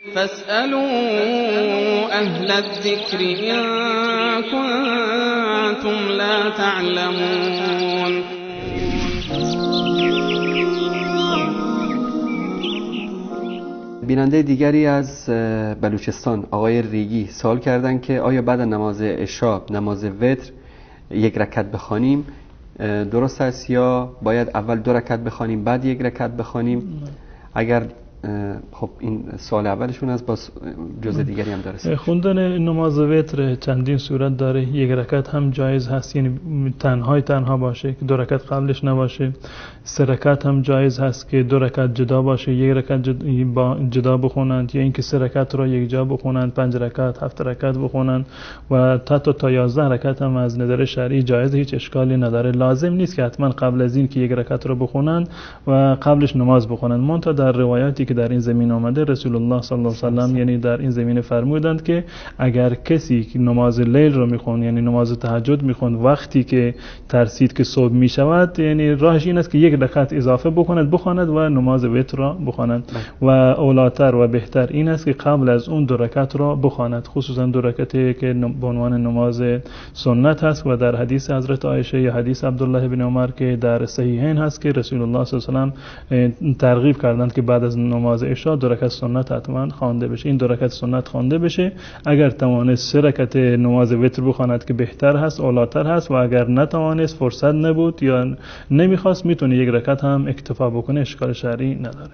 فاسألوا أهل الذكر إن كنتم لا تعلمون. بیننده دیگری از بلوچستان آقای ریگی سوال کردن که آیا بعد نماز عشا نماز وتر یک رکعت بخوانیم درست است یا باید اول 2 رکعت بخوانیم بعد 1 رکعت بخوانیم؟ اگر خب این سوال اولشون است، با جزء دیگری هم داره. خوندن نماز وتر چندین صورت داره. 1 رکعت هم جایز هست، یعنی تنها باشه که 2 رکعت قبلش نباشه. 3 رکعت هم جایز هست که 2 رکعت جدا باشه، 1 رکعت جدا بخونند، یا اینکه 3 رکعت رو یک جا بخونند، 5 رکعت 7 رکعت بخونند و تا 11 رکعت هم از نظر شرعی جایز، هیچ اشکالی نداره. لازم نیست که حتما قبل از این که 1 رکعت رو بخونند و قبلش نماز بخونند. منتها در روایاتی که در این زمین آمده رسول الله صلی الله علیه و سلم یعنی در این زمینه فرمودند که اگر کسی که نماز لیل رو میخوند، یعنی نماز تهجد میخوند، وقتی که ترسید که صبح میشود، یعنی راهش این است که 1 رکعت اضافه بخواند و نماز وتر را بخواند و اولاتر و بهتر این است که قبل از اون 2 رکعت را بخواند، خصوصا 2 رکعتی که به عنوان نماز سنت هست و در حدیث حضرت عایشه یا حدیث عبدالله بن عمر که در صحیحین هست که رسول الله صلی الله علیه و سلم ترغیب کردند که بعد از نماز عشا 2 رکعت سنت حتما خوانده بشه. این 2 رکعت سنت خوانده بشه. اگر توانست 3 رکعت نماز وتر بخواند که بهتر هست، اولاتر هست، و اگر نتوانست، فرصت نبود یا نمیخواست، میتونه 1 رکعت هم اکتفا بکنه، اشکال شرعی نداره.